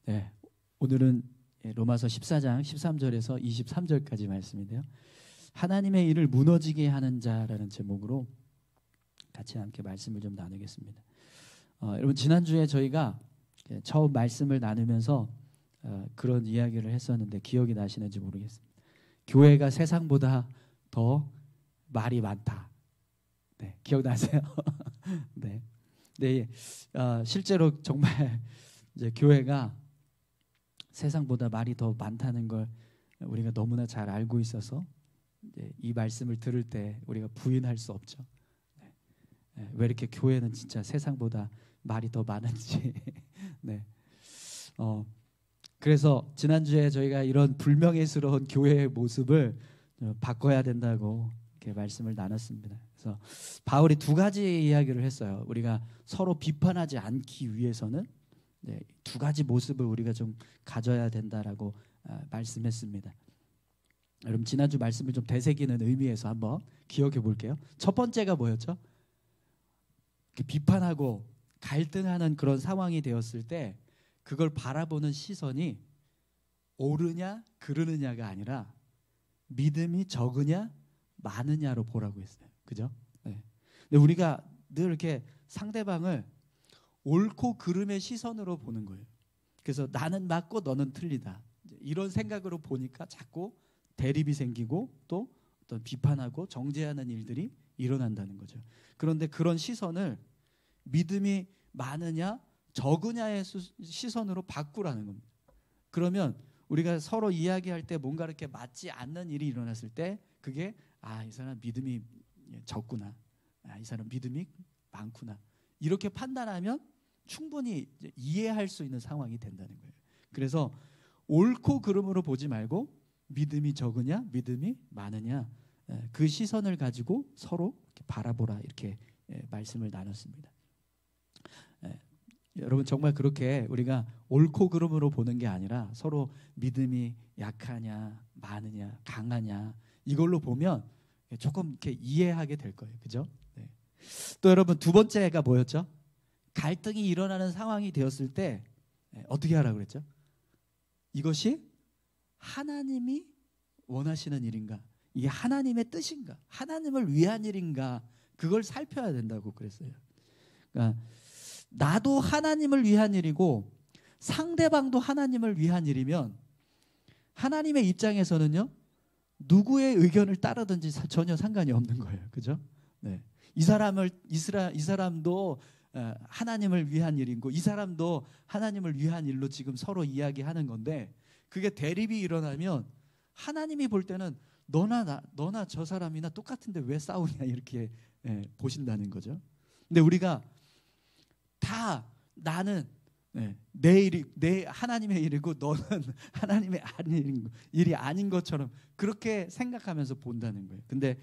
네, 오늘은 로마서 14장 13절에서 23절까지 말씀인데요. 하나님의 일을 무너지게 하는 자라는 제목으로 같이 함께 말씀을 좀 나누겠습니다. 여러분, 지난주에 저희가 처음 말씀을 나누면서 그런 이야기를 했었는데 기억이 나시는지 모르겠습니다. 교회가 세상보다 더 말이 많다. 네, 기억나세요? 네. 네, 실제로 정말 이제 교회가 세상보다 말이 더 많다는 걸 우리가 너무나 잘 알고 있어서 이제 이 말씀을 들을 때 우리가 부인할 수 없죠. 네. 왜 이렇게 교회는 진짜 세상보다 말이 더 많은지. 네. 그래서 지난주에 저희가 이런 불명예스러운 교회의 모습을 바꿔야 된다고 이렇게 말씀을 나눴습니다. 그래서 바울이 두 가지 이야기를 했어요. 우리가 서로 비판하지 않기 위해서는 두 가지 모습을 우리가 좀 가져야 된다라고 말씀했습니다. 여러분, 지난주 말씀을 좀 되새기는 의미에서 한번 기억해 볼게요. 첫 번째가 뭐였죠? 비판하고 갈등하는 그런 상황이 되었을 때 그걸 바라보는 시선이 옳으냐 그르느냐가 아니라 믿음이 적으냐 많으냐로 보라고 했어요. 그죠? 네. 근데 우리가 늘 이렇게 상대방을 옳고 그름의 시선으로 보는 거예요. 그래서 나는 맞고 너는 틀리다. 이런 생각으로 보니까 자꾸 대립이 생기고 또 어떤 비판하고 정죄하는 일들이 일어난다는 거죠. 그런데 그런 시선을 믿음이 많으냐 적으냐의 시선으로 바꾸라는 겁니다. 그러면 우리가 서로 이야기할 때 뭔가 이렇게 맞지 않는 일이 일어났을 때 그게 이 사람 믿음이 적구나, 이 사람 믿음이 많구나, 이렇게 판단하면 충분히 이해할 수 있는 상황이 된다는 거예요. 그래서 옳고 그름으로 보지 말고 믿음이 적으냐 믿음이 많으냐 그 시선을 가지고 서로 이렇게 바라보라, 이렇게 말씀을 나눴습니다. 여러분, 정말 그렇게 우리가 옳고 그름으로 보는 게 아니라 서로 믿음이 약하냐 많으냐 강하냐 이걸로 보면 조금 이렇게 이해하게 될 거예요. 그죠? 네. 또 여러분, 두 번째가 뭐였죠? 갈등이 일어나는 상황이 되었을 때 어떻게 하라고 그랬죠? 이것이 하나님이 원하시는 일인가? 이게 하나님의 뜻인가? 하나님을 위한 일인가? 그걸 살펴야 된다고 그랬어요. 그러니까 나도 하나님을 위한 일이고 상대방도 하나님을 위한 일이면 하나님의 입장에서는요, 누구의 의견을 따르든지 전혀 상관이 없는 거예요. 그죠? 네. 이 사람도 하나님을 위한 일이고 이 사람도 하나님을 위한 일로 지금 서로 이야기하는 건데, 그게 대립이 일어나면 하나님이 볼 때는 너나 저 사람이나 똑같은데 왜 싸우냐, 이렇게 보신다는 거죠. 근데 우리가 다 나는 내 하나님의 일이고 너는 하나님의 일이 아닌 것처럼 그렇게 생각하면서 본다는 거예요. 근데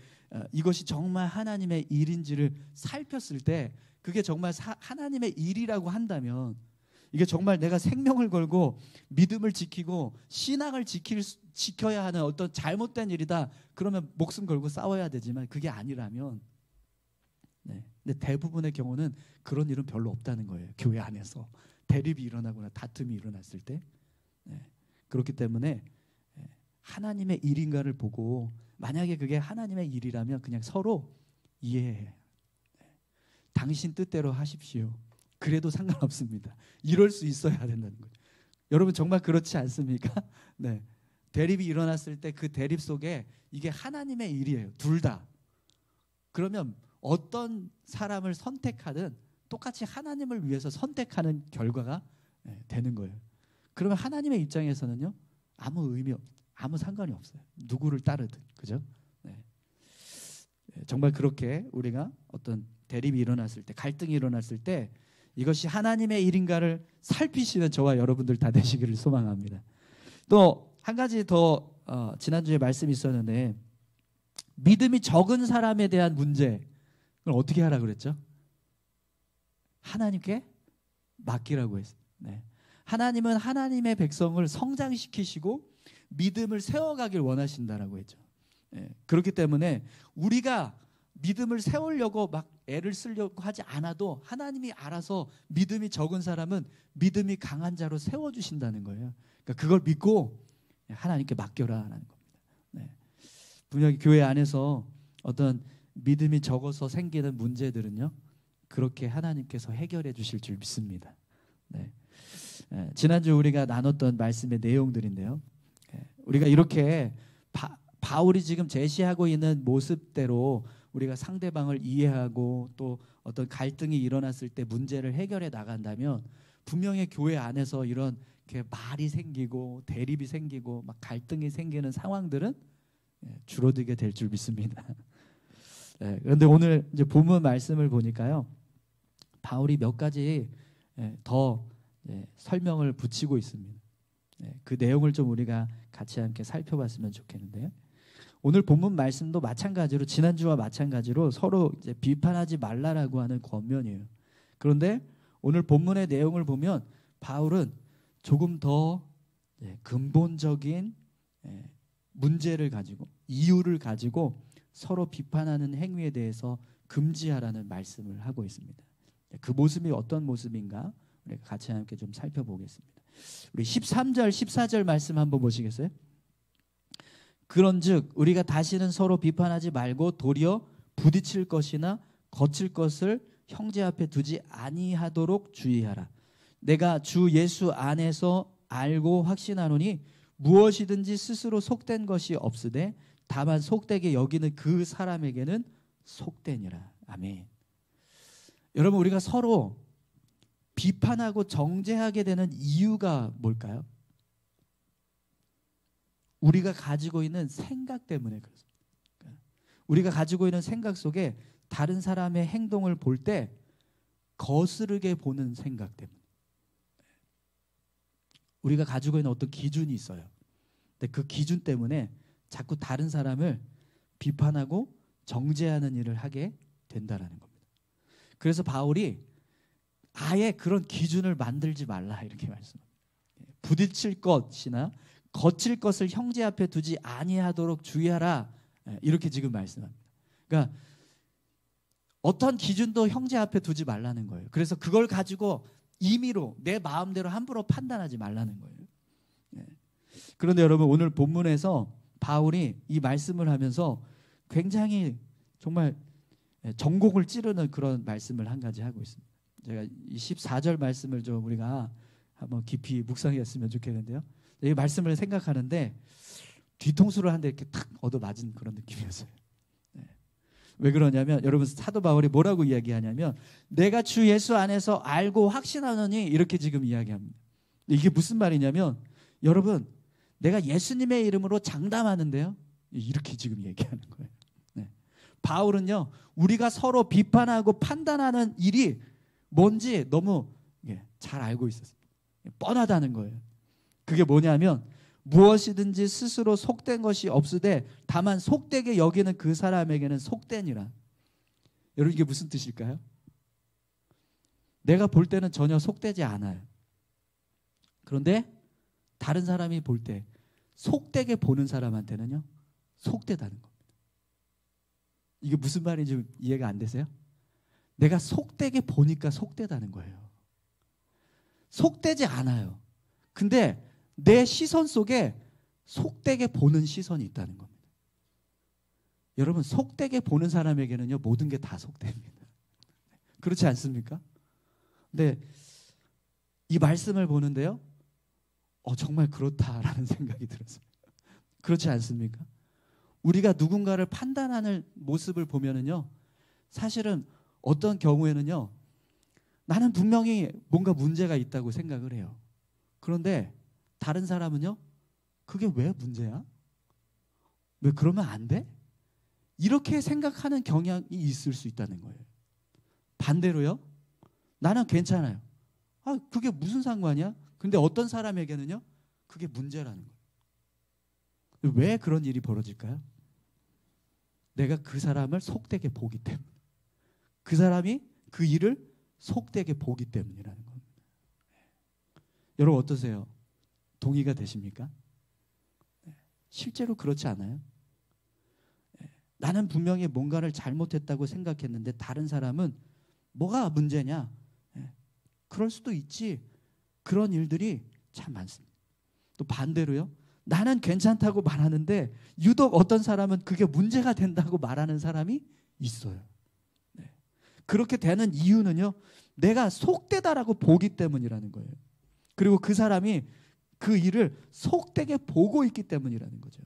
이것이 정말 하나님의 일인지를 살폈을 때 그게 정말 하나님의 일이라고 한다면, 이게 정말 내가 생명을 걸고 믿음을 지키고 신앙을 지켜야 하는 어떤 잘못된 일이다, 그러면 목숨 걸고 싸워야 되지만 그게 아니라면, 근데 대부분의 경우는 그런 일은 별로 없다는 거예요. 교회 안에서 대립이 일어나거나 다툼이 일어났을 때. 그렇기 때문에 하나님의 일인가를 보고, 만약에 그게 하나님의 일이라면 그냥 서로 이해해. 당신 뜻대로 하십시오. 그래도 상관없습니다. 이럴 수 있어야 된다는 거예요. 여러분, 정말 그렇지 않습니까? 네. 대립이 일어났을 때 그 대립 속에 이게 하나님의 일이에요. 둘 다. 그러면 어떤 사람을 선택하든 똑같이 하나님을 위해서 선택하는 결과가 되는 거예요. 그러면 하나님의 입장에서는요, 아무 상관이 없어요. 누구를 따르든. 그죠? 정말 그렇게 우리가 어떤 대립이 일어났을 때, 갈등이 일어났을 때 이것이 하나님의 일인가를 살피시는 저와 여러분들 다 되시기를 소망합니다. 또 한 가지 더 지난주에 말씀이 있었는데, 믿음이 적은 사람에 대한 문제, 그걸 어떻게 하라고 그랬죠? 하나님께 맡기라고 했어요. 하나님은 하나님의 백성을 성장시키시고 믿음을 세워가길 원하신다라고 했죠. 그렇기 때문에 우리가 믿음을 세우려고 막 애를 쓰려고 하지 않아도 하나님이 알아서 믿음이 적은 사람은 믿음이 강한 자로 세워주신다는 거예요. 그러니까 그걸 믿고 하나님께 맡겨라라는 겁니다. 네. 분명히 교회 안에서 어떤 믿음이 적어서 생기는 문제들은요, 그렇게 하나님께서 해결해 주실 줄 믿습니다. 네. 지난주 우리가 나눴던 말씀의 내용들인데요, 우리가 이렇게 바울이 지금 제시하고 있는 모습대로 우리가 상대방을 이해하고 또 어떤 갈등이 일어났을 때 문제를 해결해 나간다면 분명히 교회 안에서 이런 말이 생기고 대립이 생기고 막 갈등이 생기는 상황들은 줄어들게 될 줄 믿습니다. 그런데 오늘 이제 본문 말씀을 보니까요, 바울이 몇 가지 더 설명을 붙이고 있습니다. 그 내용을 좀 우리가 같이 함께 살펴봤으면 좋겠는데요. 오늘 본문 말씀도 마찬가지로 지난주와 마찬가지로 서로 이제 비판하지 말라라고 하는 권면이에요. 그런데 오늘 본문의 내용을 보면 바울은 조금 더 근본적인 문제를 가지고 이유를 가지고 서로 비판하는 행위에 대해서 금지하라는 말씀을 하고 있습니다. 그 모습이 어떤 모습인가 우리가 같이 함께 좀 살펴보겠습니다. 우리 13절 14절 말씀 한번 보시겠어요? 그런즉 우리가 다시는 서로 비판하지 말고 도리어 부딪힐 것이나 거칠 것을 형제 앞에 두지 아니하도록 주의하라. 내가 주 예수 안에서 알고 확신하노니 무엇이든지 스스로 속된 것이 없으되 다만 속되게 여기는 그 사람에게는 속되니라. 아멘. 여러분, 우리가 서로 비판하고 정죄하게 되는 이유가 뭘까요? 우리가 가지고 있는 생각 때문에 그렇습니다. 우리가 가지고 있는 생각 속에 다른 사람의 행동을 볼 때 거스르게 보는 생각 때문에. 우리가 가지고 있는 어떤 기준이 있어요. 근데 그 기준 때문에 자꾸 다른 사람을 비판하고 정죄하는 일을 하게 된다라는 겁니다. 그래서 바울이 아예 그런 기준을 만들지 말라 이렇게 말씀합니다. 부딪힐 것이나 거칠 것을 형제 앞에 두지 아니하도록 주의하라 이렇게 지금 말씀합니다. 그러니까 어떤 기준도 형제 앞에 두지 말라는 거예요. 그래서 그걸 가지고 임의로 내 마음대로 함부로 판단하지 말라는 거예요. 그런데 여러분, 오늘 본문에서 바울이 이 말씀을 하면서 굉장히 정말 전곡을 찌르는 그런 말씀을 한 가지 하고 있습니다. 제가 이 14절 말씀을 좀 우리가 한번 깊이 묵상했으면 좋겠는데요. 이 말씀을 생각하는데 뒤통수를 한 대 이렇게 탁 얻어맞은 그런 느낌이었어요. 왜 그러냐면 여러분, 사도 바울이 뭐라고 이야기하냐면 내가 주 예수 안에서 알고 확신하노니 이렇게 지금 이야기합니다. 이게 무슨 말이냐면 여러분, 내가 예수님의 이름으로 장담하는데요, 이렇게 지금 얘기하는 거예요. 바울은요, 우리가 서로 비판하고 판단하는 일이 뭔지 너무 잘 알고 있었어요. 뻔하다는 거예요. 그게 뭐냐면 무엇이든지 스스로 속된 것이 없으되 다만 속되게 여기는 그 사람에게는 속되니라. 여러분, 이게 무슨 뜻일까요? 내가 볼 때는 전혀 속되지 않아요. 그런데 다른 사람이 볼 때 속되게 보는 사람한테는요, 속되다는 겁니다. 이게 무슨 말인지 이해가 안 되세요? 내가 속되게 보니까 속되다는 거예요. 속되지 않아요. 근데 내 시선 속에 속되게 보는 시선이 있다는 겁니다. 여러분, 속되게 보는 사람에게는요, 모든 게 다 속됩니다. 그렇지 않습니까? 근데 이 말씀을 보는데요, 정말 그렇다라는 생각이 들었어요. 그렇지 않습니까? 우리가 누군가를 판단하는 모습을 보면은요, 사실은 어떤 경우에는요, 나는 분명히 뭔가 문제가 있다고 생각을 해요. 그런데 다른 사람은요, 그게 왜 문제야? 왜 그러면 안 돼? 이렇게 생각하는 경향이 있을 수 있다는 거예요. 반대로요, 나는 괜찮아요. 그게 무슨 상관이야? 근데 어떤 사람에게는요, 그게 문제라는 거예요. 왜 그런 일이 벌어질까요? 내가 그 사람을 속되게 보기 때문에, 그 사람이 그 일을 속되게 보기 때문이라는 겁니다. 여러분, 어떠세요? 동의가 되십니까? 실제로 그렇지 않아요? 나는 분명히 뭔가를 잘못했다고 생각했는데 다른 사람은 뭐가 문제냐? 그럴 수도 있지. 그런 일들이 참 많습니다. 또 반대로요. 나는 괜찮다고 말하는데 유독 어떤 사람은 그게 문제가 된다고 말하는 사람이 있어요. 그렇게 되는 이유는요. 내가 속되다라고 보기 때문이라는 거예요. 그리고 그 사람이 그 일을 속되게 보고 있기 때문이라는 거죠.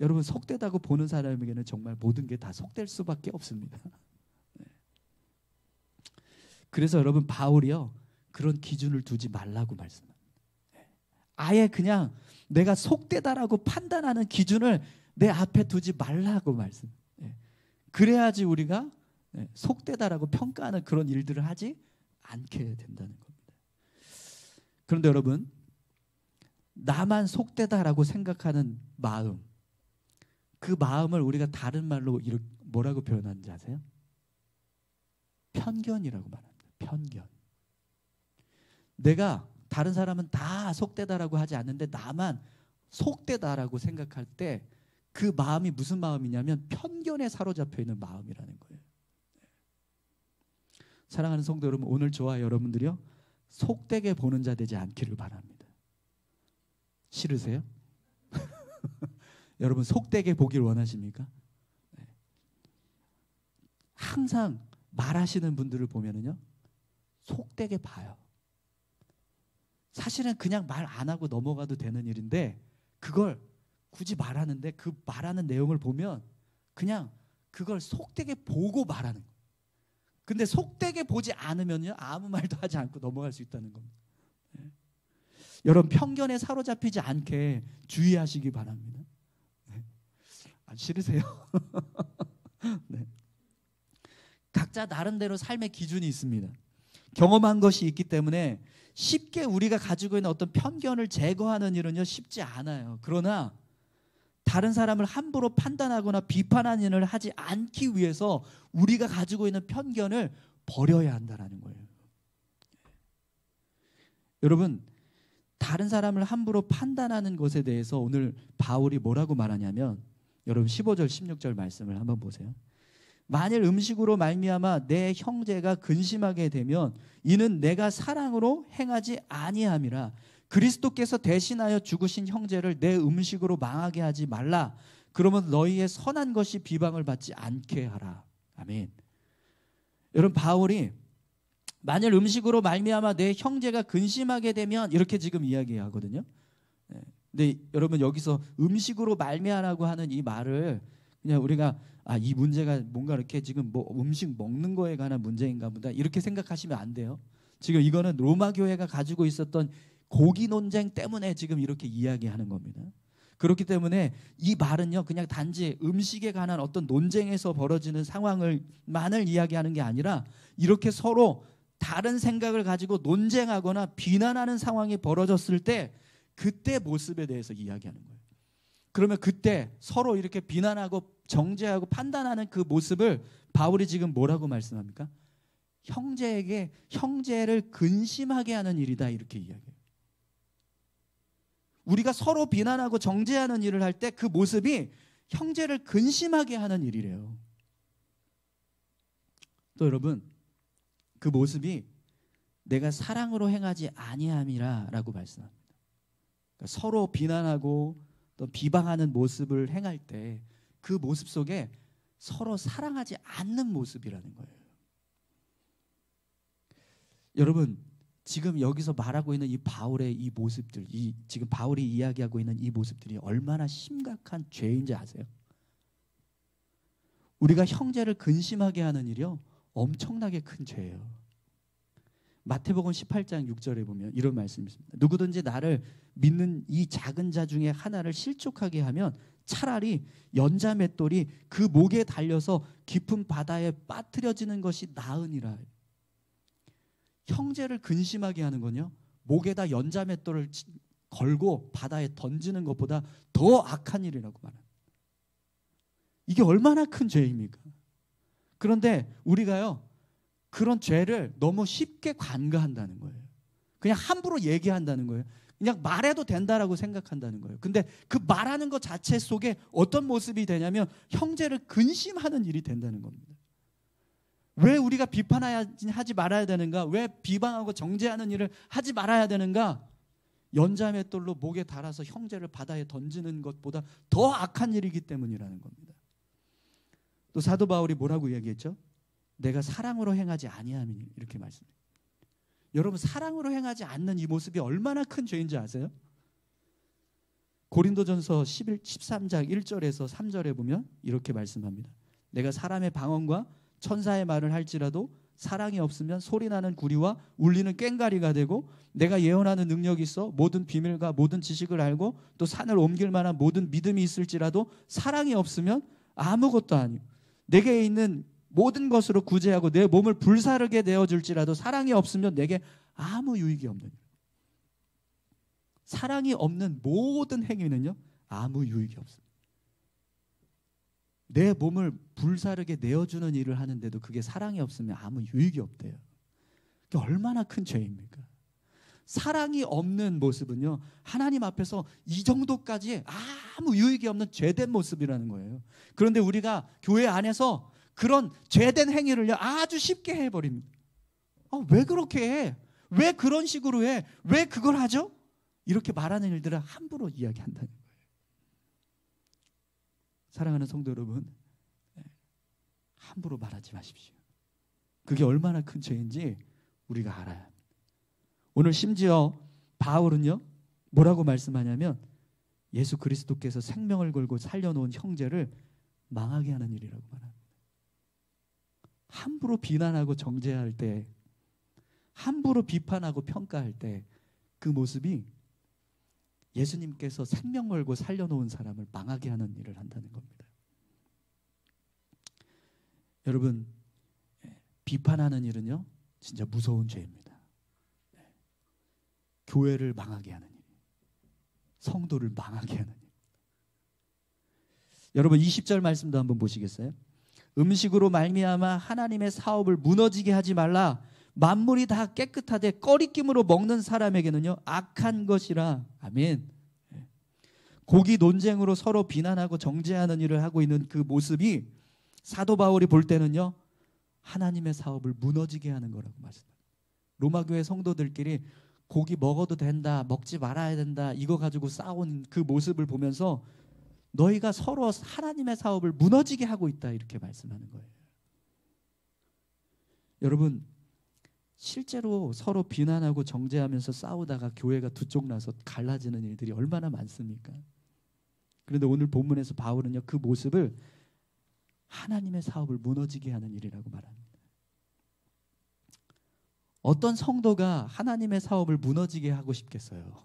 여러분, 속되다고 보는 사람에게는 정말 모든 게 다 속될 수밖에 없습니다. 그래서 여러분, 바울이요 그런 기준을 두지 말라고 말씀합니다. 아예 그냥 내가 속되다라고 판단하는 기준을 내 앞에 두지 말라고 말씀. 그래야지 우리가 속되다라고 평가하는 그런 일들을 하지 않게 된다는 겁니다. 그런데 여러분, 나만 속되다라고 생각하는 마음, 그 마음을 우리가 다른 말로 뭐라고 표현하는지 아세요? 편견이라고 말합니다. 편견. 내가 다른 사람은 다 속되다라고 하지 않는데 나만 속되다라고 생각할 때 그 마음이 무슨 마음이냐면 편견에 사로잡혀 있는 마음이라는 거예요. 사랑하는 성도 여러분, 오늘 저와 여러분들이요 속되게 보는 자 되지 않기를 바랍니다. 싫으세요? 여러분, 속되게 보길 원하십니까? 항상 말하시는 분들을 보면은요 속되게 봐요. 사실은 그냥 말 안 하고 넘어가도 되는 일인데 그걸 굳이 말하는데 그 말하는 내용을 보면 그냥 그걸 속되게 보고 말하는 거예요. 근데 속되게 보지 않으면요 아무 말도 하지 않고 넘어갈 수 있다는 겁니다. 여러분, 편견에 사로잡히지 않게 주의하시기 바랍니다. 싫으세요? 네. 각자 나름대로 삶의 기준이 있습니다. 경험한 것이 있기 때문에 쉽게 우리가 가지고 있는 어떤 편견을 제거하는 일은요 쉽지 않아요. 그러나 다른 사람을 함부로 판단하거나 비판하는 일을 하지 않기 위해서 우리가 가지고 있는 편견을 버려야 한다는 거예요. 여러분, 다른 사람을 함부로 판단하는 것에 대해서 오늘 바울이 뭐라고 말하냐면 여러분 15절 16절 말씀을 한번 보세요. 만일 음식으로 말미암아 내 형제가 근심하게 되면 이는 내가 사랑으로 행하지 아니함이라. 그리스도께서 대신하여 죽으신 형제를 내 음식으로 망하게 하지 말라. 그러면 너희의 선한 것이 비방을 받지 않게 하라. 아멘. 여러분, 바울이 만일 음식으로 말미암아 내 형제가 근심하게 되면 이렇게 지금 이야기하거든요. 근데 여러분, 여기서 음식으로 말미암아라고 하는 이 말을 그냥 우리가 이 문제가 뭔가 이렇게 지금 뭐 음식 먹는 거에 관한 문제인가 보다 이렇게 생각하시면 안 돼요. 지금 이거는 로마 교회가 가지고 있었던 고기 논쟁 때문에 지금 이렇게 이야기하는 겁니다. 그렇기 때문에 이 말은요 그냥 단지 음식에 관한 어떤 논쟁에서 벌어지는 상황을만을 이야기하는 게 아니라 이렇게 서로 다른 생각을 가지고 논쟁하거나 비난하는 상황이 벌어졌을 때 그때 모습에 대해서 이야기하는 거예요. 그러면 그때 서로 이렇게 비난하고 정죄하고 판단하는 그 모습을 바울이 지금 뭐라고 말씀합니까? 형제를 근심하게 하는 일이다 이렇게 이야기해요. 우리가 서로 비난하고 정죄하는 일을 할 때 그 모습이 형제를 근심하게 하는 일이래요. 또 여러분, 그 모습이 내가 사랑으로 행하지 아니함이라라고 말씀합니다. 그러니까 서로 비난하고 또 비방하는 모습을 행할 때 그 모습 속에 서로 사랑하지 않는 모습이라는 거예요. 여러분, 지금 여기서 말하고 있는 이 바울의 이 모습들, 지금 바울이 이야기하고 있는 이 모습들이 얼마나 심각한 죄인지 아세요? 우리가 형제를 근심하게 하는 일이요 엄청나게 큰 죄예요. 마태복음 18장 6절에 보면 이런 말씀이 있습니다. 누구든지 나를 믿는 이 작은 자 중에 하나를 실족하게 하면 차라리 연자맷돌이 그 목에 달려서 깊은 바다에 빠뜨려지는 것이 나으니라. 형제를 근심하게 하는 건요 목에다 연자맷돌을 걸고 바다에 던지는 것보다 더 악한 일이라고 말합니다. 이게 얼마나 큰 죄입니까? 그런데 우리가요 그런 죄를 너무 쉽게 관가한다는 거예요. 그냥 함부로 얘기한다는 거예요. 그냥 말해도 된다라고 생각한다는 거예요. 근데 그 말하는 것 자체 속에 어떤 모습이 되냐면 형제를 근심하는 일이 된다는 겁니다. 왜 우리가 비판하지 말아야 되는가? 왜 비방하고 정죄하는 일을 하지 말아야 되는가? 연자맷돌로 목에 달아서 형제를 바다에 던지는 것보다 더 악한 일이기 때문이라는 겁니다. 또 사도 바울이 뭐라고 얘기했죠? 내가 사랑으로 행하지 아니함이니, 이렇게 말씀해요. 여러분, 사랑으로 행하지 않는 이 모습이 얼마나 큰 죄인지 아세요? 고린도전서 13장 1절에서 3절에 보면 이렇게 말씀합니다. 내가 사람의 방언과 천사의 말을 할지라도 사랑이 없으면 소리나는 구리와 울리는 꽹과리가 되고, 내가 예언하는 능력이 있어 모든 비밀과 모든 지식을 알고 또 산을 옮길 만한 모든 믿음이 있을지라도 사랑이 없으면 아무것도 아니오. 내게 있는 모든 것으로 구제하고 내 몸을 불사르게 내어줄지라도 사랑이 없으면 내게 아무 유익이 없느니라. 사랑이 없는 모든 행위는요, 아무 유익이 없습니다. 내 몸을 불사르게 내어주는 일을 하는데도 그게 사랑이 없으면 아무 유익이 없대요. 그게 얼마나 큰 죄입니까? 사랑이 없는 모습은요, 하나님 앞에서 이 정도까지 아무 유익이 없는 죄된 모습이라는 거예요. 그런데 우리가 교회 안에서 그런 죄된 행위를요 아주 쉽게 해버립니다. 왜 그렇게 해? 왜 그런 식으로 해? 왜 그걸 하죠? 이렇게 말하는 일들을 함부로 이야기한다는 거예요. 사랑하는 성도 여러분, 함부로 말하지 마십시오. 그게 얼마나 큰 죄인지 우리가 알아야 합니다. 오늘 심지어 바울은요 뭐라고 말씀하냐면, 예수 그리스도께서 생명을 걸고 살려놓은 형제를 망하게 하는 일이라고 말합니다. 함부로 비난하고 정죄할 때, 함부로 비판하고 평가할 때 그 모습이 예수님께서 생명 걸고 살려놓은 사람을 망하게 하는 일을 한다는 겁니다. 여러분, 비판하는 일은요 진짜 무서운 죄입니다. 교회를 망하게 하는 일, 성도를 망하게 하는 일. 여러분 20절 말씀도 한번 보시겠어요? 음식으로 말미암아 하나님의 사업을 무너지게 하지 말라. 만물이 다 깨끗하되 꺼리낌으로 먹는 사람에게는요 악한 것이라. 아멘. 고기 논쟁으로 서로 비난하고 정죄하는 일을 하고 있는 그 모습이 사도 바울이 볼 때는요 하나님의 사업을 무너지게 하는 거라고 말씀합니다. 로마교회 성도들끼리 고기 먹어도 된다, 먹지 말아야 된다, 이거 가지고 싸운 그 모습을 보면서 너희가 서로 하나님의 사업을 무너지게 하고 있다, 이렇게 말씀하는 거예요. 여러분, 실제로 서로 비난하고 정죄하면서 싸우다가 교회가 두 쪽 나서 갈라지는 일들이 얼마나 많습니까? 그런데 오늘 본문에서 바울은요 그 모습을 하나님의 사업을 무너지게 하는 일이라고 말합니다. 어떤 성도가 하나님의 사업을 무너지게 하고 싶겠어요?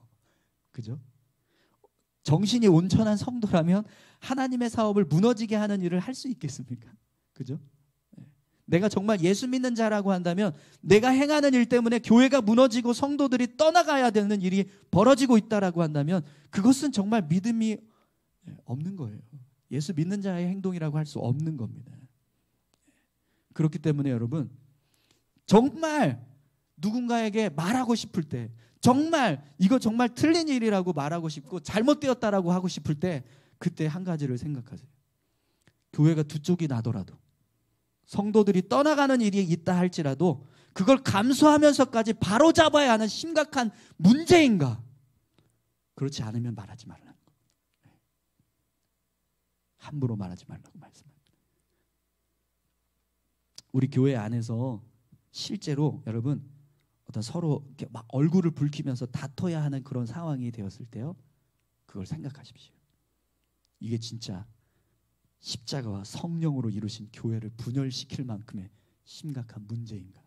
그죠? 정신이 온전한 성도라면 하나님의 사업을 무너지게 하는 일을 할 수 있겠습니까? 그죠? 내가 정말 예수 믿는 자라고 한다면 내가 행하는 일 때문에 교회가 무너지고 성도들이 떠나가야 되는 일이 벌어지고 있다라고 한다면 그것은 정말 믿음이 없는 거예요. 예수 믿는 자의 행동이라고 할 수 없는 겁니다. 그렇기 때문에 여러분, 정말 누군가에게 말하고 싶을 때, 정말 이거 정말 틀린 일이라고 말하고 싶고 잘못되었다라고 하고 싶을 때, 그때 한 가지를 생각하세요. 교회가 두 쪽이 나더라도, 성도들이 떠나가는 일이 있다 할지라도 그걸 감수하면서까지 바로잡아야 하는 심각한 문제인가? 그렇지 않으면 말하지 말라는 겁니다. 함부로 말하지 말라고 말씀합니다. 우리 교회 안에서 실제로 여러분 어떤 서로 이렇게 막 얼굴을 붉히면서 다퉈야 하는 그런 상황이 되었을 때요, 그걸 생각하십시오. 이게 진짜 십자가와 성령으로 이루신 교회를 분열시킬 만큼의 심각한 문제인가?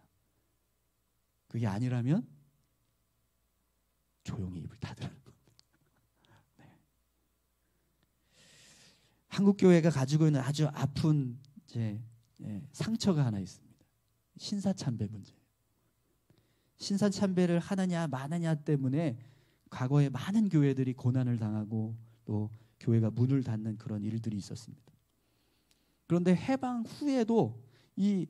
그게 아니라면 조용히 입을 닫으라는 겁니다. 네. 한국 교회가 가지고 있는 아주 아픈 상처가 하나 있습니다. 신사참배 문제. 신사참배를 하느냐 마느냐 때문에 과거에 많은 교회들이 고난을 당하고 또 교회가 문을 닫는 그런 일들이 있었습니다. 그런데 해방 후에도 이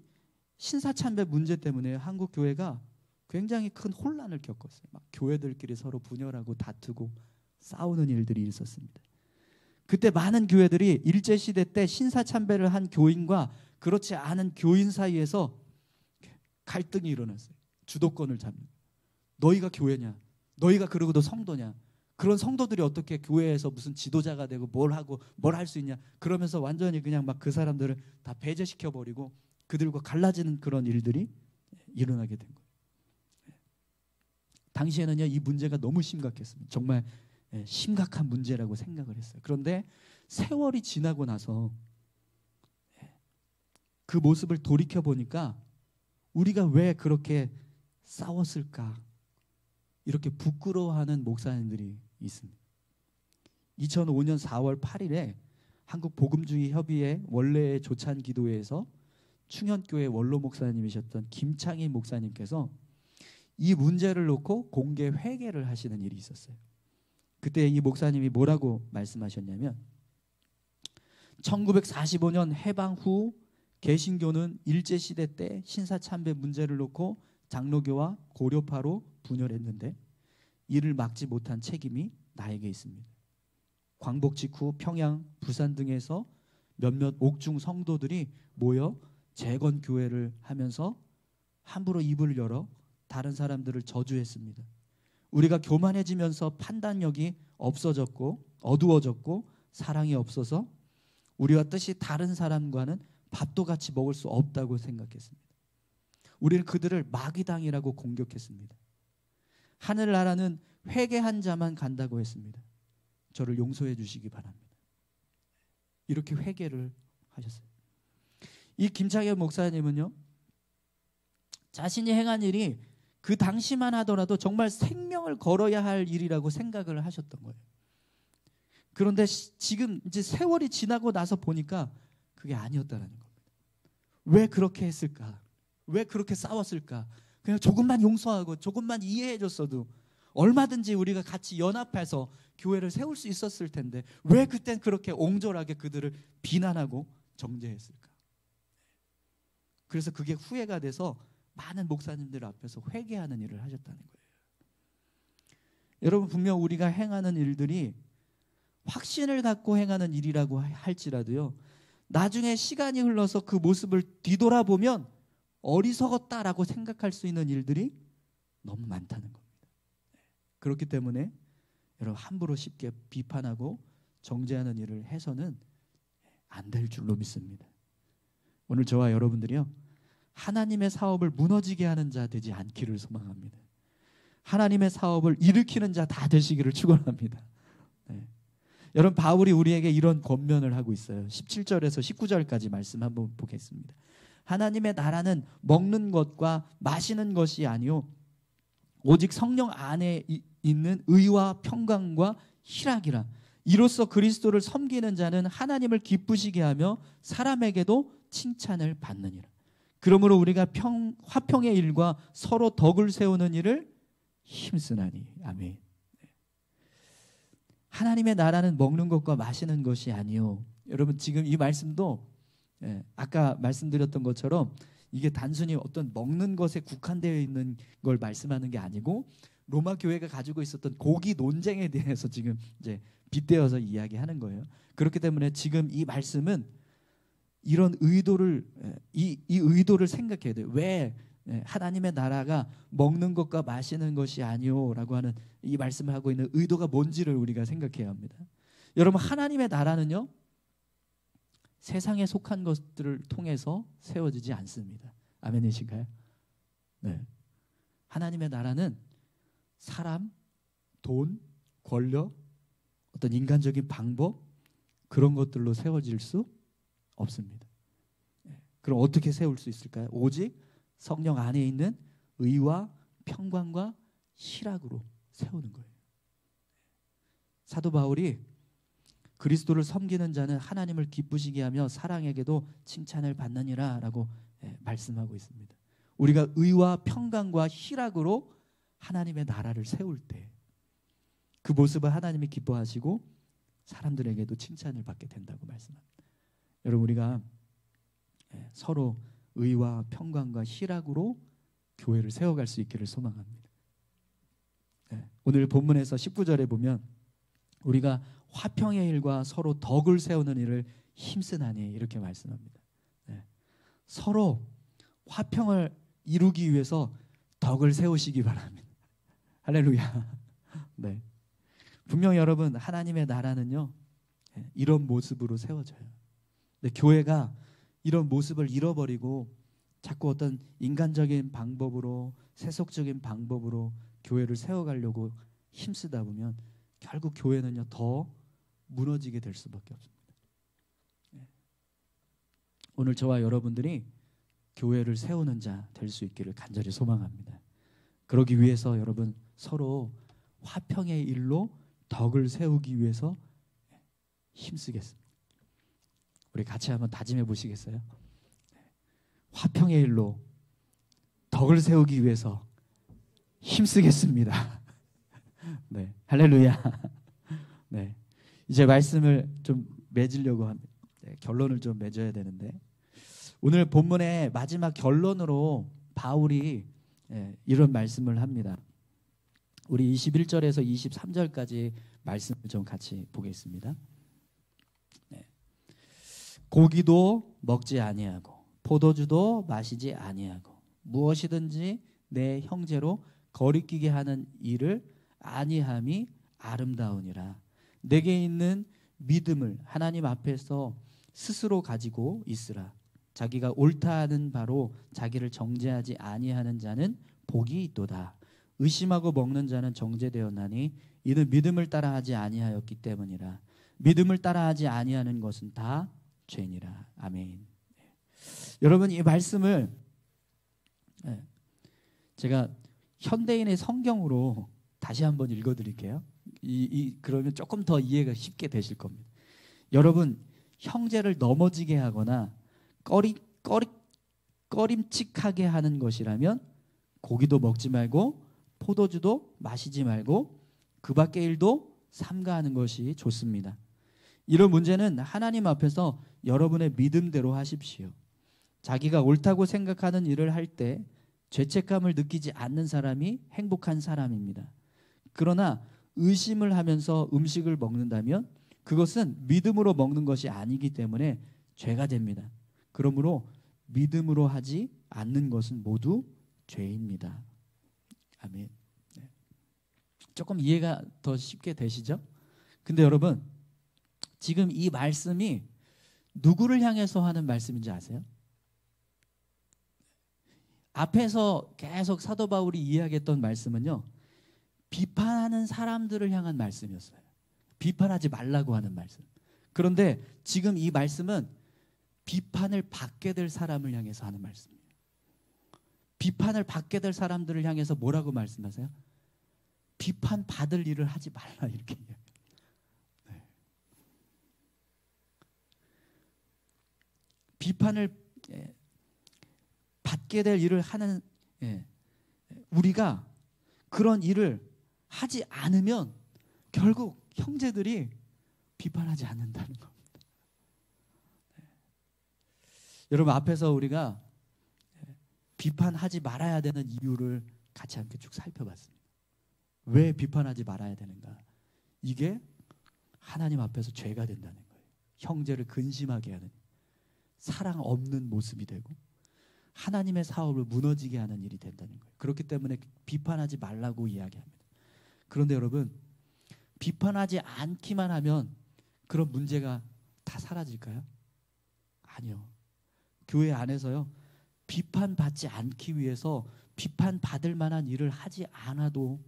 신사참배 문제 때문에 한국 교회가 굉장히 큰 혼란을 겪었어요. 막 교회들끼리 서로 분열하고 다투고 싸우는 일들이 있었습니다. 그때 많은 교회들이 일제시대 때 신사참배를 한 교인과 그렇지 않은 교인 사이에서 갈등이 일어났어요. 주도권을 잡는. 너희가 교회냐? 너희가 그러고도 성도냐? 그런 성도들이 어떻게 교회에서 무슨 지도자가 되고 뭘 하고 뭘 할 수 있냐? 그러면서 완전히 그냥 막 그 사람들을 다 배제시켜 버리고 그들과 갈라지는 그런 일들이 일어나게 된 거예요. 당시에는요, 이 문제가 너무 심각했습니다. 정말 심각한 문제라고 생각을 했어요. 그런데 세월이 지나고 나서 그 모습을 돌이켜 보니까 우리가 왜 그렇게 싸웠을까? 이렇게 부끄러워하는 목사님들이 있습니다. 2005년 4월 8일에 한국 복음주의 협의회 원래 조찬 기도회에서 충현교회 원로 목사님이셨던 김창희 목사님께서 이 문제를 놓고 공개 회개를 하시는 일이 있었어요. 그때 이 목사님이 뭐라고 말씀하셨냐면 1945년 해방 후 개신교는 일제시대 때 신사참배 문제를 놓고 장로교와 고려파로 분열했는데 이를 막지 못한 책임이 나에게 있습니다. 광복 직후 평양, 부산 등에서 몇몇 옥중 성도들이 모여 재건교회를 하면서 함부로 입을 열어 다른 사람들을 저주했습니다. 우리가 교만해지면서 판단력이 없어졌고 어두워졌고 사랑이 없어서 우리와 뜻이 다른 사람과는 밥도 같이 먹을 수 없다고 생각했습니다. 우리는 그들을 마귀당이라고 공격했습니다. 하늘나라는 회개한 자만 간다고 했습니다. 저를 용서해 주시기 바랍니다. 이렇게 회개를 하셨어요. 이 김창현 목사님은요, 자신이 행한 일이 그 당시만 하더라도 정말 생명을 걸어야 할 일이라고 생각을 하셨던 거예요. 그런데 지금 이제 세월이 지나고 나서 보니까 그게 아니었다는 겁니다. 왜 그렇게 했을까? 왜 그렇게 싸웠을까? 그냥 조금만 용서하고 조금만 이해해 줬어도 얼마든지 우리가 같이 연합해서 교회를 세울 수 있었을 텐데 왜 그땐 그렇게 옹졸하게 그들을 비난하고 정죄했을까? 그래서 그게 후회가 돼서 많은 목사님들 앞에서 회개하는 일을 하셨다는 거예요. 여러분, 분명 우리가 행하는 일들이 확신을 갖고 행하는 일이라고 할지라도요, 나중에 시간이 흘러서 그 모습을 뒤돌아보면 어리석었다라고 생각할 수 있는 일들이 너무 많다는 겁니다. 그렇기 때문에 여러분, 함부로 쉽게 비판하고 정죄하는 일을 해서는 안 될 줄로 믿습니다. 오늘 저와 여러분들이요, 하나님의 사업을 무너지게 하는 자 되지 않기를 소망합니다. 하나님의 사업을 일으키는 자 다 되시기를 축원합니다. 네. 여러분, 바울이 우리에게 이런 권면을 하고 있어요. 17절에서 19절까지 말씀 한번 보겠습니다. 하나님의 나라는 먹는 것과 마시는 것이 아니요 오직 성령 안에 있는 의와 평강과 희락이라. 이로써 그리스도를 섬기는 자는 하나님을 기쁘시게 하며 사람에게도 칭찬을 받느니라. 그러므로 우리가 화평의 일과 서로 덕을 세우는 일을 힘쓰나니. 아멘. 하나님의 나라는 먹는 것과 마시는 것이 아니요. 여러분, 지금 이 말씀도 아까 말씀드렸던 것처럼 이게 단순히 어떤 먹는 것에 국한되어 있는 걸 말씀하는 게 아니고 로마 교회가 가지고 있었던 고기 논쟁에 대해서 지금 이제 빗대어서 이야기하는 거예요. 그렇기 때문에 지금 이 말씀은 이런 의도를 이 의도를 생각해야 돼요. 왜 하나님의 나라가 먹는 것과 마시는 것이 아니오라고 하는 이 말씀을 하고 있는 의도가 뭔지를 우리가 생각해야 합니다. 여러분, 하나님의 나라는요, 세상에 속한 것들을 통해서 세워지지 않습니다. 아멘이신가요? 네. 하나님의 나라는 사람, 돈, 권력, 어떤 인간적인 방법, 그런 것들로 세워질 수 없습니다. 그럼 어떻게 세울 수 있을까요? 오직 성령 안에 있는 의와 평강과 희락으로 세우는 거예요. 사도 바울이 그리스도를 섬기는 자는 하나님을 기쁘시게 하며 사랑에게도 칭찬을 받느니라 라고 말씀하고 있습니다. 우리가 의와 평강과 희락으로 하나님의 나라를 세울 때 그 모습을 하나님이 기뻐하시고 사람들에게도 칭찬을 받게 된다고 말씀합니다. 여러분, 우리가 서로 의와 평강과 희락으로 교회를 세워갈 수 있기를 소망합니다. 오늘 본문에서 19절에 보면 우리가 화평의 일과 서로 덕을 세우는 일을 힘쓰나니 이렇게 말씀합니다. 서로 화평을 이루기 위해서 덕을 세우시기 바랍니다. 할렐루야. 네. 분명 여러분 하나님의 나라는요 이런 모습으로 세워져요. 근데 교회가 이런 모습을 잃어버리고 자꾸 어떤 인간적인 방법으로 세속적인 방법으로 교회를 세워가려고 힘쓰다 보면 결국 교회는요 더 무너지게 될 수밖에 없습니다. 오늘 저와 여러분들이 교회를 세우는 자 될 수 있기를 간절히 소망합니다. 그러기 위해서 여러분 서로 화평의 일로 덕을 세우기 위해서 힘쓰겠습니다. 우리 같이 한번 다짐해 보시겠어요? 화평의 일로 덕을 세우기 위해서 힘쓰겠습니다. 네, 할렐루야. 네, 이제 말씀을 좀 맺으려고 합니다. 결론을 좀 맺어야 되는데 오늘 본문의 마지막 결론으로 바울이 이런 말씀을 합니다. 우리 21절에서 23절까지 말씀을 좀 같이 보겠습니다. 고기도 먹지 아니하고 포도주도 마시지 아니하고 무엇이든지 내 형제로 거리끼게 하는 일을 아니함이 아름다우니라. 내게 있는 믿음을 하나님 앞에서 스스로 가지고 있으라. 자기가 옳다 하는 바로 자기를 정죄하지 아니하는 자는 복이 있도다. 의심하고 먹는 자는 정죄되었나니 이는 믿음을 따라하지 아니하였기 때문이라. 믿음을 따라하지 아니하는 것은 다 죄니라. 아멘. 여러분 이 말씀을 제가 현대인의 성경으로 다시 한번 읽어드릴게요. 그러면 조금 더 이해가 쉽게 되실 겁니다. 여러분 형제를 넘어지게 하거나 꺼림칙하게 하는 것이라면 고기도 먹지 말고 포도주도 마시지 말고 그 밖의 일도 삼가하는 것이 좋습니다. 이런 문제는 하나님 앞에서 여러분의 믿음대로 하십시오. 자기가 옳다고 생각하는 일을 할 때 죄책감을 느끼지 않는 사람이 행복한 사람입니다. 그러나 의심을 하면서 음식을 먹는다면 그것은 믿음으로 먹는 것이 아니기 때문에 죄가 됩니다. 그러므로 믿음으로 하지 않는 것은 모두 죄입니다. 아멘. 조금 이해가 더 쉽게 되시죠? 근데 여러분 지금 이 말씀이 누구를 향해서 하는 말씀인지 아세요? 앞에서 계속 사도 바울이 이야기했던 말씀은요 비판하는 사람들을 향한 말씀이었어요. 비판하지 말라고 하는 말씀. 그런데 지금 이 말씀은 비판을 받게 될 사람을 향해서 하는 말씀이에요. 비판을 받게 될 사람들을 향해서 뭐라고 말씀하세요? 비판 받을 일을 하지 말라 이렇게 얘기해요. 네. 비판을 받게 될 일을 하는 우리가 그런 일을 하지 않으면 결국 형제들이 비판하지 않는다는 겁니다. 여러분 앞에서 우리가 비판하지 말아야 되는 이유를 같이 함께 쭉 살펴봤습니다. 왜 비판하지 말아야 되는가? 이게 하나님 앞에서 죄가 된다는 거예요. 형제를 근심하게 하는 사랑 없는 모습이 되고 하나님의 사업을 무너지게 하는 일이 된다는 거예요. 그렇기 때문에 비판하지 말라고 이야기합니다. 그런데 여러분 비판하지 않기만 하면 그런 문제가 다 사라질까요? 아니요. 교회 안에서요 비판받지 않기 위해서 비판받을 만한 일을 하지 않아도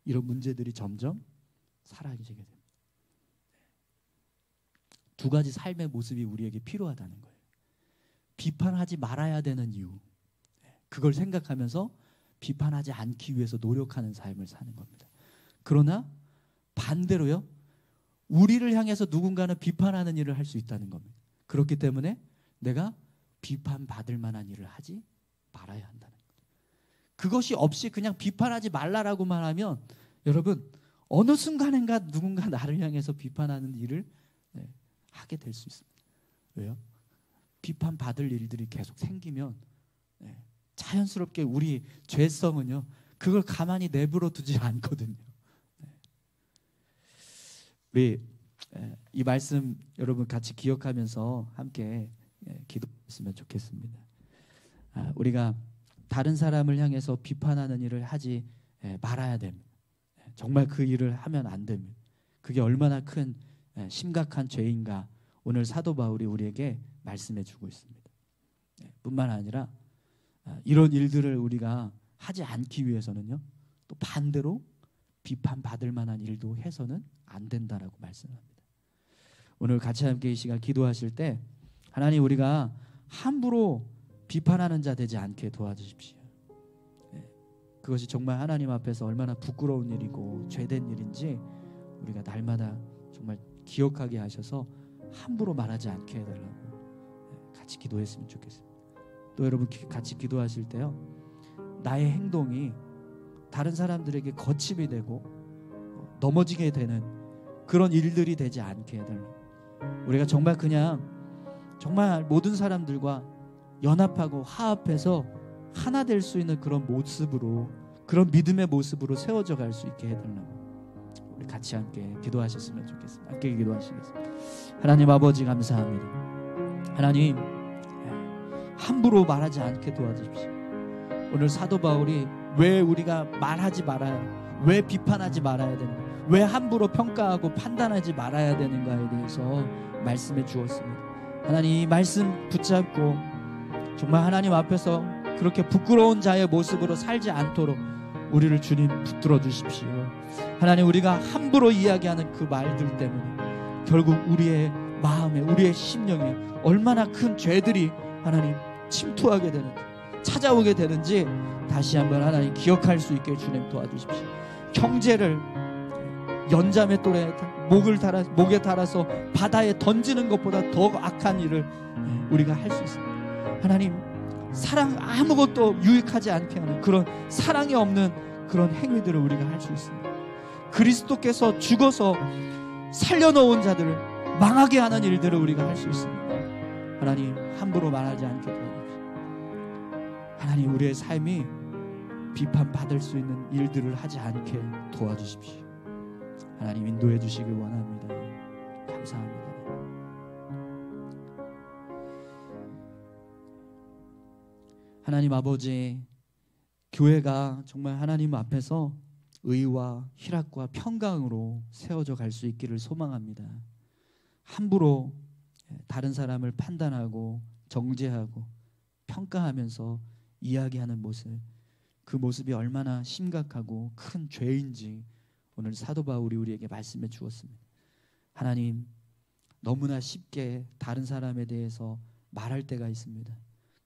이런 문제들이 점점 사라지게 됩니다. 두 가지 삶의 모습이 우리에게 필요하다는 거예요. 비판하지 말아야 되는 이유, 그걸 생각하면서 비판하지 않기 위해서 노력하는 삶을 사는 겁니다. 그러나 반대로요, 우리를 향해서 누군가는 비판하는 일을 할 수 있다는 겁니다. 그렇기 때문에 내가 비판받을 만한 일을 하지 말아야 한다는 거예요. 그것이 없이 그냥 비판하지 말라라고만 하면 여러분 어느 순간인가 누군가 나를 향해서 비판하는 일을 하게 될 수 있습니다. 왜요? 비판받을 일들이 계속 생기면 자연스럽게 우리 죄성은요, 그걸 가만히 내버려 두지 않거든요. 우리 이 말씀 여러분 같이 기억하면서 함께 기도했으면 좋겠습니다. 우리가 다른 사람을 향해서 비판하는 일을 하지 말아야 됩니다. 정말 그 일을 하면 안 됩니다. 그게 얼마나 큰 심각한 죄인가 오늘 사도 바울이 우리에게 말씀해 주고 있습니다. 뿐만 아니라 이런 일들을 우리가 하지 않기 위해서는요, 또 반대로 비판받을 만한 일도 해서는 안 된다라고 말씀합니다. 오늘 같이 함께 이 시간 기도하실 때 하나님, 우리가 함부로 비판하는 자 되지 않게 도와주십시오. 그것이 정말 하나님 앞에서 얼마나 부끄러운 일이고 죄된 일인지 우리가 날마다 정말 기억하게 하셔서 함부로 말하지 않게 해달라고 같이 기도했으면 좋겠습니다. 또 여러분 같이 기도하실 때요, 나의 행동이 다른 사람들에게 거침이 되고 넘어지게 되는 그런 일들이 되지 않게 해달라고, 우리가 정말 그냥 정말 모든 사람들과 연합하고 화합해서 하나 될 수 있는 그런 모습으로, 그런 믿음의 모습으로 세워져 갈 수 있게 해달라고 우리 같이 함께 기도하셨으면 좋겠습니다. 함께 기도하시겠습니다. 하나님 아버지, 감사합니다. 하나님, 함부로 말하지 않게 도와주십시오. 오늘 사도 바울이 왜 우리가 말하지 말아야, 왜 비판하지 말아야 되는가, 왜 함부로 평가하고 판단하지 말아야 되는가에 대해서 말씀해 주었습니다. 하나님, 이 말씀 붙잡고 정말 하나님 앞에서 그렇게 부끄러운 자의 모습으로 살지 않도록 우리를 주님 붙들어 주십시오. 하나님, 우리가 함부로 이야기하는 그 말들 때문에 결국 우리의 마음에, 우리의 심령에 얼마나 큰 죄들이 하나님 침투하게 되는지, 찾아오게 되는지 다시 한번 하나님 기억할 수 있게 주님 도와주십시오. 형제를 연자매 또래 목에 달아서 바다에 던지는 것보다 더 악한 일을 우리가 할 수 있습니다. 하나님, 사랑, 아무것도 유익하지 않게 하는 그런 사랑이 없는 그런 행위들을 우리가 할 수 있습니다. 그리스도께서 죽어서 살려놓은 자들을 망하게 하는 일들을 우리가 할 수 있습니다. 하나님, 함부로 말하지 않게 도와주십시오. 하나님, 우리의 삶이 비판받을 수 있는 일들을 하지 않게 도와주십시오. 하나님, 인도해 주시길 원합니다. 감사합니다. 하나님 아버지, 교회가 정말 하나님 앞에서 의와 희락과 평강으로 세워져 갈 수 있기를 소망합니다. 함부로 다른 사람을 판단하고 정죄하고 평가하면서 이야기하는 모습, 그 모습이 얼마나 심각하고 큰 죄인지 오늘 사도 바울이 우리에게 말씀해 주었습니다. 하나님, 너무나 쉽게 다른 사람에 대해서 말할 때가 있습니다.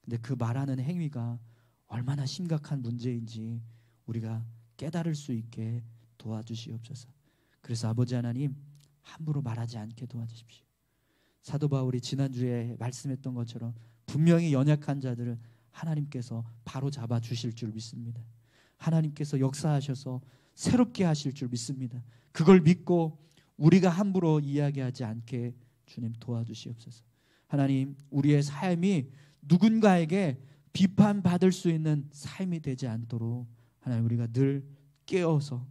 근데 그 말하는 행위가 얼마나 심각한 문제인지 우리가 깨달을 수 있게 도와주시옵소서. 그래서 아버지 하나님, 함부로 말하지 않게 도와주십시오. 사도 바울이 지난주에 말씀했던 것처럼 분명히 연약한 자들을 하나님께서 바로 잡아 주실 줄 믿습니다. 하나님께서 역사하셔서 새롭게 하실 줄 믿습니다. 그걸 믿고 우리가 함부로 이야기하지 않게 주님 도와주시옵소서. 하나님, 우리의 삶이 누군가에게 비판받을 수 있는 삶이 되지 않도록 하나님, 우리가 늘 깨어서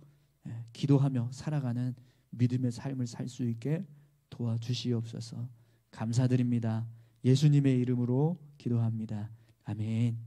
기도하며 살아가는 믿음의 삶을 살 수 있게 도와주시옵소서. 감사드립니다. 예수님의 이름으로 기도합니다. 아멘.